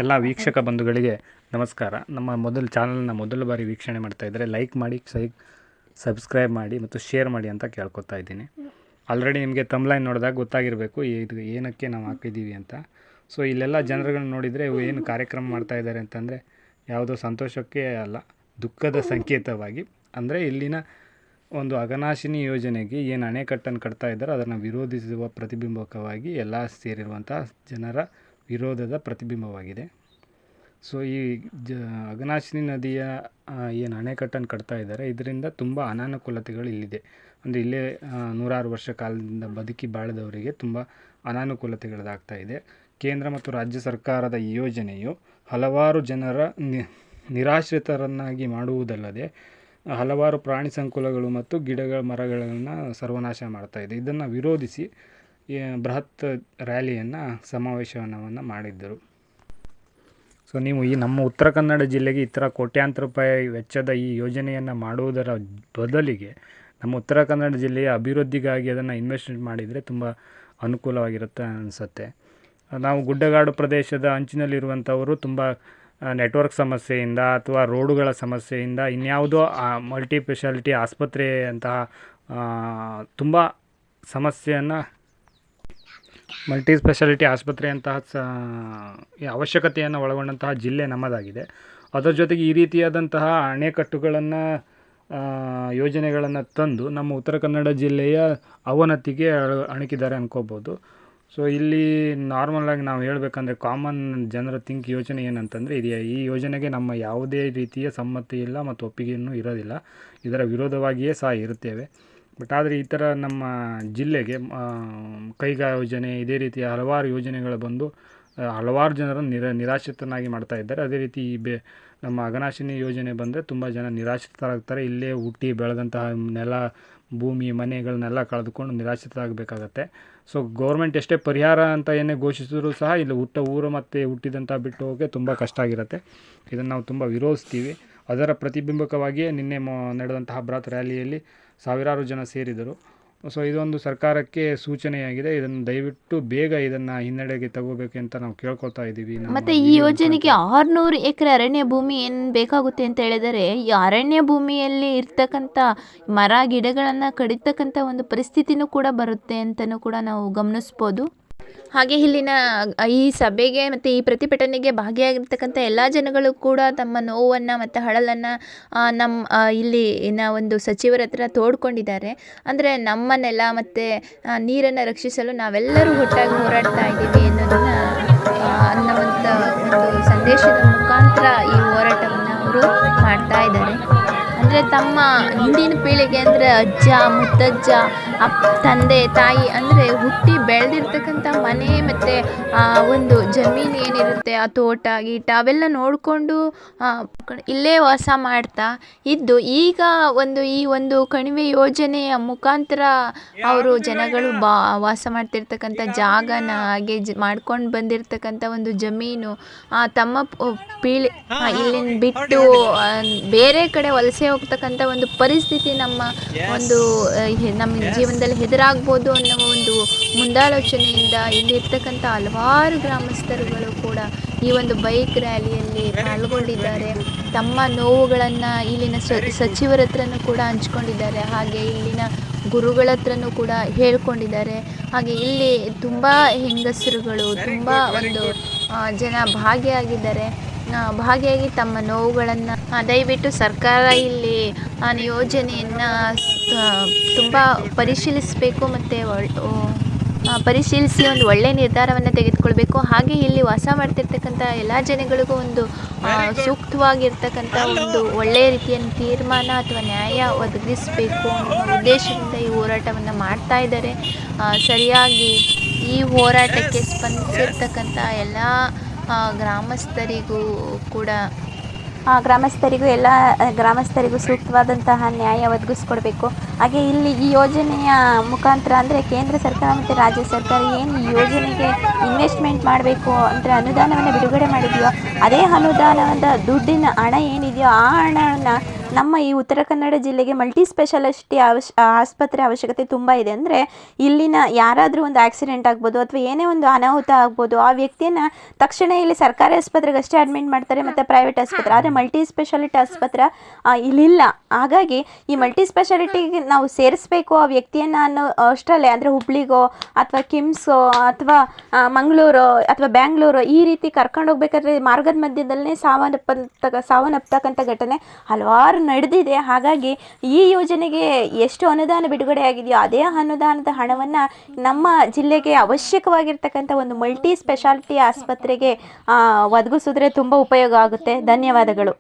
ಎಲ್ಲ ವೀಕ್ಷಕ ಬಂಧುಗಳಿಗೆ ನಮಸ್ಕಾರ. ನಮ್ಮ ಮೊದಲ ಬಾರಿ ವೀಕ್ಷಣೆ ಮಾಡ್ತಾ ಇದ್ದರೆ ಲೈಕ್ ಮಾಡಿ, ಸಬ್ಸ್ಕ್ರೈಬ್ ಮಾಡಿ ಮತ್ತು ಶೇರ್ ಮಾಡಿ ಅಂತ ಕೇಳ್ಕೊತಾ ಇದ್ದೀನಿ. ಆಲ್ರೆಡಿ ನಿಮಗೆ ತಮ್ಲೈನ್ ನೋಡಿದಾಗ ಗೊತ್ತಾಗಿರಬೇಕು ಇದು ಏನಕ್ಕೆ ನಾವು ಹಾಕಿದ್ದೀವಿ ಅಂತ. ಸೊ ಇಲ್ಲೆಲ್ಲ ಜನರುಗಳನ್ನ ನೋಡಿದರೆ ಏನು ಕಾರ್ಯಕ್ರಮ ಮಾಡ್ತಾ ಇದ್ದಾರೆ ಅಂತಂದರೆ ಯಾವುದೋ ಸಂತೋಷಕ್ಕೆ ಅಲ್ಲ, ದುಃಖದ ಸಂಕೇತವಾಗಿ. ಅಂದರೆ ಇಲ್ಲಿನ ಒಂದು ಅಘನಾಶಿನಿ ಯೋಜನೆಗೆ ಏನು ಅಣೆಕಟ್ಟನ್ನು ಕಟ್ತಾ ಇದ್ದಾರೋ ಅದನ್ನು ವಿರೋಧಿಸುವ ಪ್ರತಿಬಿಂಬಕವಾಗಿ ಎಲ್ಲ ಸೇರಿರುವಂಥ ಜನರ ವಿರೋಧದ ಪ್ರತಿಬಿಂಬವಾಗಿದೆ. ಸೊ ಈ ಅಘನಾಶಿನಿ ನದಿಯ ಏನು ಅಣೆಕಟ್ಟನ್ನು ಕಟ್ತಾ ಇದ್ದಾರೆ, ಇದರಿಂದ ತುಂಬ ಅನಾನುಕೂಲತೆಗಳು ಇಲ್ಲಿದೆ. ಅಂದರೆ ಇಲ್ಲೇ ನೂರಾರು ವರ್ಷ ಕಾಲದಿಂದ ಬದುಕಿ ಬಾಳಿದವರಿಗೆ ತುಂಬ ಅನಾನುಕೂಲತೆಗಳಾಗ್ತಾ ಇದೆ. ಕೇಂದ್ರ ಮತ್ತು ರಾಜ್ಯ ಸರ್ಕಾರದ ಈ ಯೋಜನೆಯು ಹಲವಾರು ಜನರ ನಿರಾಶ್ರಿತರನ್ನಾಗಿ ಮಾಡುವುದಲ್ಲದೆ ಹಲವಾರು ಪ್ರಾಣಿ ಸಂಕುಲಗಳು ಮತ್ತು ಮರಗಳನ್ನು ಸರ್ವನಾಶ ಮಾಡ್ತಾ ಇದೆ. ಇದನ್ನು ವಿರೋಧಿಸಿ ಬೃಹತ್ ರ್ಯಾಲಿಯನ್ನು ಸಮಾವೇಶವನ್ನು ಮಾಡಿದ್ದರು. ಸೊ ನೀವು ಈ ನಮ್ಮ ಉತ್ತರ ಕನ್ನಡ ಜಿಲ್ಲೆಗೆ ಈ ಥರ ಕೋಟ್ಯಾಂತರ ರೂಪಾಯಿ ವೆಚ್ಚದ ಈ ಯೋಜನೆಯನ್ನು ಮಾಡುವುದರ ಬದಲಿಗೆ ನಮ್ಮ ಉತ್ತರ ಕನ್ನಡ ಜಿಲ್ಲೆಯ ಅಭಿವೃದ್ಧಿಗಾಗಿ ಅದನ್ನು ಇನ್ವೆಸ್ಟ್ಮೆಂಟ್ ಮಾಡಿದರೆ ತುಂಬ ಅನುಕೂಲವಾಗಿರುತ್ತೆ ಅನಿಸುತ್ತೆ. ನಾವು ಗುಡ್ಡಗಾಡು ಪ್ರದೇಶದ ಅಂಚಿನಲ್ಲಿರುವಂಥವರು ತುಂಬ ನೆಟ್ವರ್ಕ್ ಸಮಸ್ಯೆಯಿಂದ ಅಥವಾ ರೋಡುಗಳ ಸಮಸ್ಯೆಯಿಂದ ಇನ್ಯಾವುದೋ ಮಲ್ಟಿ ಸ್ಪೆಷಾಲಿಟಿ ಆಸ್ಪತ್ರೆಯಂತಹ ತುಂಬ ಸಮಸ್ಯೆಯನ್ನು ಅವಶ್ಯಕತೆಯನ್ನು ಒಳಗೊಂಡಂತಹ ಜಿಲ್ಲೆ ನಮ್ಮದಾಗಿದೆ. ಅದರ ಜೊತೆಗೆ ಈ ರೀತಿಯಾದಂತಹ ಅಣೆಕಟ್ಟುಗಳನ್ನು ಯೋಜನೆಗಳನ್ನು ತಂದು ನಮ್ಮ ಉತ್ತರ ಕನ್ನಡ ಜಿಲ್ಲೆಯ ಅವನತಿಗೆ ಅಣುಕಿದ್ದಾರೆ ಅನ್ಕೋಬೋದು. ಸೊ ಇಲ್ಲಿ ನಾರ್ಮಲಾಗಿ ನಾವು ಹೇಳಬೇಕಂದ್ರೆ ಕಾಮನ್ ಜನರ ಯೋಚನೆ ಏನಂತಂದರೆ ಈ ಯೋಜನೆಗೆ ನಮ್ಮ ಯಾವುದೇ ರೀತಿಯ ಸಮ್ಮತಿ ಇಲ್ಲ ಮತ್ತು ಒಪ್ಪಿಗೆಯೂ ಇರೋದಿಲ್ಲ. ಇದರ ವಿರೋಧವಾಗಿಯೇ ಸಹ ಇರುತ್ತೇವೆ. ಬಟ್ ಆದರೆ ಈ ಥರ ನಮ್ಮ ಜಿಲ್ಲೆಗೆ ಕೈಗಾ ಯೋಜನೆ ಇದೇ ರೀತಿಯ ಹಲವಾರು ಯೋಜನೆಗಳು ಬಂದು ಹಲವಾರು ಜನರನ್ನು ನಿರಾಶ್ರಿತನಾಗಿ ಮಾಡ್ತಾ ಇದ್ದಾರೆ. ಅದೇ ರೀತಿ ನಮ್ಮ ಅಘನಾಶಿನಿ ಯೋಜನೆ ಬಂದರೆ ತುಂಬ ಜನ ನಿರಾಶ್ರಿತರಾಗ್ತಾರೆ. ಇಲ್ಲೇ ಹುಟ್ಟಿ ಬೆಳೆದಂತಹ ನೆಲ, ಭೂಮಿ, ಮನೆಗಳನ್ನೆಲ್ಲ ಕಳೆದುಕೊಂಡು ನಿರಾಶ್ರಿತರಾಗಬೇಕಾಗತ್ತೆ. ಸೊ ಗೌರ್ಮೆಂಟ್ ಎಷ್ಟೇ ಪರಿಹಾರ ಅಂತ ಏನೇ ಘೋಷಿಸಿದ್ರು ಸಹ ಇಲ್ಲಿ ಊರು ಮತ್ತು ಹುಟ್ಟಿದಂಥ ಬಿಟ್ಟು ಹೋಗೋಕ್ಕೆ ತುಂಬ ಕಷ್ಟ ಆಗಿರುತ್ತೆ. ಇದನ್ನು ನಾವು ತುಂಬ ವಿರೋಧಿಸ್ತೀವಿ. ಅದರ ಪ್ರತಿಬಿಂಬಕವಾಗಿಯೇ ನಿನ್ನೆ ನಡೆದಂತಹ ಬೃಹತ್ ರ್ಯಾಲಿಯಲ್ಲಿ ಸಾವಿರಾರು ಜನ ಸೇರಿದರು. ಸೊ ಇದೊಂದು ಸರ್ಕಾರಕ್ಕೆ ಸೂಚನೆಯಾಗಿದೆ. ಇದನ್ನು ದಯವಿಟ್ಟು ಬೇಗ ಇದನ್ನು ಹಿನ್ನಡೆಗೆ ತಗೋಬೇಕು ಅಂತ ನಾವು ಕೇಳ್ಕೊತಾ ಇದ್ದೀವಿ. ಮತ್ತು ಈ ಯೋಜನೆಗೆ 600 ಎಕರೆ ಅರಣ್ಯ ಭೂಮಿ ಏನು ಬೇಕಾಗುತ್ತೆ ಅಂತ ಹೇಳಿದರೆ, ಈ ಅರಣ್ಯ ಭೂಮಿಯಲ್ಲಿ ಇರ್ತಕ್ಕಂಥ ಮರ ಗಿಡಗಳನ್ನು ಕಡಿತಕ್ಕಂಥ ಒಂದು ಪರಿಸ್ಥಿತಿನೂ ಕೂಡ ಬರುತ್ತೆ ಅಂತಲೂ ಕೂಡ ನಾವು ಗಮನಿಸ್ಬೋದು. ಹಾಗೆ ಇಲ್ಲಿನ ಈ ಸಭೆಗೆ ಮತ್ತು ಈ ಪ್ರತಿಭಟನೆಗೆ ಭಾಗಿಯಾಗಿರ್ತಕ್ಕಂಥ ಎಲ್ಲ ಜನಗಳು ಕೂಡ ತಮ್ಮ ನೋವನ್ನು ಮತ್ತು ಅಳಲನ್ನು ಇಲ್ಲಿನ ಒಂದು ಸಚಿವರ ಹತ್ರ ತೋಡ್ಕೊಂಡಿದ್ದಾರೆ. ಅಂದರೆ ನಮ್ಮ ನೆಲ ಮತ್ತು ನೀರನ್ನು ರಕ್ಷಿಸಲು ನಾವೆಲ್ಲರೂ ಒಟ್ಟಾಗಿ ಹೋರಾಡ್ತಾ ಇದ್ದೀವಿ ಅನ್ನುವಂಥ ಒಂದು ಸಂದೇಶದ ಮುಖಾಂತರ ಈ ಹೋರಾಟವನ್ನು ಅವರು ಮಾಡ್ತಾ ಇದ್ದಾರೆ. ಅಂದರೆ ತಮ್ಮ ಹಿಂದಿನ ಪೀಳಿಗೆ ಅಂದರೆ ಅಜ್ಜ, ಮುತ್ತಜ್ಜ, ತಂದೆ, ತಾಯಿ ಅಂದರೆ ಹುಟ್ಟಿ ಬೆಳೆದಿರ್ತಕ್ಕಂಥ ಮನೆ ಮತ್ತು ಒಂದು ಜಮೀನು ಏನಿರುತ್ತೆ, ಆ ತೋಟ ಗೀಟ ಅವೆಲ್ಲ ನೋಡಿಕೊಂಡು ಇಲ್ಲೇ ವಾಸ ಮಾಡ್ತಾ ಇದ್ದು, ಈಗ ಈ ಒಂದು ಕಣಿವೆ ಯೋಜನೆಯ ಮುಖಾಂತರ ಅವರು ಜನಗಳು ವಾಸ ಮಾಡ್ತಿರ್ತಕ್ಕಂಥ ಜಾಗನ ಹಾಗೆ ಮಾಡ್ಕೊಂಡು ಬಂದಿರತಕ್ಕಂಥ ಒಂದು ಜಮೀನು ತಮ್ಮ ಇಲ್ಲಿನ ಬಿಟ್ಟು ಬೇರೆ ಕಡೆ ವಲಸೆ ಹೋಗ್ತಕ್ಕಂಥ ಒಂದು ಪರಿಸ್ಥಿತಿ ನಮ್ಮ ಜೀವನದಲ್ಲಿ ಎದುರಾಗ್ಬೋದು ಅನ್ನೋ ಒಂದು ಮುಂದಾಲೋಚನೆಯಿಂದ ಇಲ್ಲಿರ್ತಕ್ಕಂಥ ಹಲವಾರು ಗ್ರಾಮಸ್ಥರುಗಳು ಕೂಡ ಈ ಒಂದು ಬೈಕ್ ರ್ಯಾಲಿಯಲ್ಲಿ ಪಾಲ್ಗೊಂಡಿದ್ದಾರೆ. ತಮ್ಮ ನೋವುಗಳನ್ನು ಇಲ್ಲಿನ ಸಚಿವರ ಹತ್ರನೂ ಕೂಡ ಹಂಚ್ಕೊಂಡಿದ್ದಾರೆ. ಹಾಗೆ ಇಲ್ಲಿನ ಗುರುಗಳ ಹತ್ರನೂ ಕೂಡ ಹೇಳ್ಕೊಂಡಿದ್ದಾರೆ. ಹಾಗೆ ಇಲ್ಲಿ ತುಂಬ ಹೆಂಗಸರುಗಳು, ತುಂಬ ಒಂದು ಜನ ಭಾಗಿಯಾಗಿ ತಮ್ಮ ನೋವುಗಳನ್ನು ದಯವಿಟ್ಟು ಸರ್ಕಾರ ಇಲ್ಲಿ ಯೋಜನೆಯನ್ನು ತುಂಬ ಪರಿಶೀಲಿಸಬೇಕು ಮತ್ತು ಪರಿಶೀಲಿಸಿ ಒಂದು ಒಳ್ಳೆಯ ನಿರ್ಧಾರವನ್ನು ತೆಗೆದುಕೊಳ್ಬೇಕು. ಹಾಗೆ ಇಲ್ಲಿ ವಾಸ ಮಾಡ್ತಿರ್ತಕ್ಕಂಥ ಎಲ್ಲ ಜನಗಳಿಗೂ ಒಂದು ಸೂಕ್ತವಾಗಿರ್ತಕ್ಕಂಥ ಒಂದು ಒಳ್ಳೆಯ ರೀತಿಯ ತೀರ್ಮಾನ ಅಥವಾ ನ್ಯಾಯ ಒದಗಿಸಬೇಕು ಅನ್ನೋ ಉದ್ದೇಶದಿಂದ ಈ ಹೋರಾಟವನ್ನು ಮಾಡ್ತಾ ಇದ್ದಾರೆ. ಸರಿಯಾಗಿ ಈ ಹೋರಾಟಕ್ಕೆ ಸ್ಪಂದಿಸಿರ್ತಕ್ಕಂಥ ಎಲ್ಲ ಗ್ರಾಮಸ್ಥರಿಗೂ ಸೂಕ್ತವಾದಂತಹ ನ್ಯಾಯ ಒದಗಿಸ್ಕೊಡ್ಬೇಕು. ಹಾಗೆ ಇಲ್ಲಿ ಈ ಯೋಜನೆಯ ಮುಖಾಂತರ ಅಂದರೆ ಕೇಂದ್ರ ಸರ್ಕಾರ ಮತ್ತು ರಾಜ್ಯ ಸರ್ಕಾರ ಏನು ಈ ಯೋಜನೆಗೆ ಇನ್ವೆಸ್ಟ್ಮೆಂಟ್ ಮಾಡಬೇಕು ಅಂದರೆ ಅನುದಾನವನ್ನು ಬಿಡುಗಡೆ ಮಾಡಿದೆಯೋ, ಅದೇ ಅನುದಾನದ ದುಡ್ಡಿನ ಹಣ ಏನಿದೆಯೋ ಆ ಹಣವನ್ನು ನಮ್ಮ ಈ ಉತ್ತರ ಕನ್ನಡ ಜಿಲ್ಲೆಗೆ ಮಲ್ಟಿ ಸ್ಪೆಷಾಲಿಟಿ ಆಸ್ಪತ್ರೆ ಅವಶ್ಯಕತೆ ತುಂಬ ಇದೆ. ಅಂದರೆ ಇಲ್ಲಿನ ಯಾರಾದರೂ ಒಂದು ಆಕ್ಸಿಡೆಂಟ್ ಆಗ್ಬೋದು ಅಥವಾ ಏನೇ ಒಂದು ಅನಾಹುತ ಆಗ್ಬೋದು, ಆ ವ್ಯಕ್ತಿಯನ್ನು ತಕ್ಷಣ ಇಲ್ಲಿ ಸರ್ಕಾರಿ ಆಸ್ಪತ್ರೆಗೆ ಅಷ್ಟೇ ಅಡ್ಮಿಟ್ ಮಾಡ್ತಾರೆ ಮತ್ತು ಪ್ರೈವೇಟ್ ಆಸ್ಪತ್ರೆ. ಆದರೆ ಮಲ್ಟಿ ಸ್ಪೆಷಾಲಿಟಿ ಆಸ್ಪತ್ರೆ ಇಲ್ಲಿಲ್ಲ. ಹಾಗಾಗಿ ಈ ಮಲ್ಟಿ ಸ್ಪೆಷಾಲಿಟಿಗೆ ನಾವು ಸೇರಿಸ್ಬೇಕು ಆ ವ್ಯಕ್ತಿಯನ್ನು ಅನ್ನೋ ಅಷ್ಟರಲ್ಲೇ, ಅಂದರೆ ಹುಬ್ಳಿಗೋ ಅಥವಾ ಕಿಮ್ಸೋ ಅಥವಾ ಮಂಗಳೂರು ಅಥವಾ ಬ್ಯಾಂಗ್ಳೂರು ಈ ರೀತಿ ಕರ್ಕೊಂಡು ಹೋಗ್ಬೇಕಾದ್ರೆ ಮಾರ್ಗದ ಮಧ್ಯದಲ್ಲೇ ಸಾವನ್ನಪ್ಪತಕ್ಕಂಥ ಘಟನೆ ಹಲವಾರು ನಡೆದಿದೆ. ಹಾಗಾಗಿ ಈ ಯೋಜನೆಗೆ ಎಷ್ಟು ಅನುದಾನ ಬಿಡುಗಡೆ ಆಗಿದೆಯೋ ಅದೇ ಅನುದಾನದ ಹಣವನ್ನು ನಮ್ಮ ಜಿಲ್ಲೆಗೆ ಅವಶ್ಯಕವಾಗಿರ್ತಕ್ಕಂಥ ಒಂದು ಮಲ್ಟಿ ಸ್ಪೆಷಾಲಿಟಿ ಆಸ್ಪತ್ರೆಗೆ ಒದಗಿಸಿದ್ರೆ ತುಂಬ ಉಪಯೋಗ ಆಗುತ್ತೆ. ಧನ್ಯವಾದಗಳು.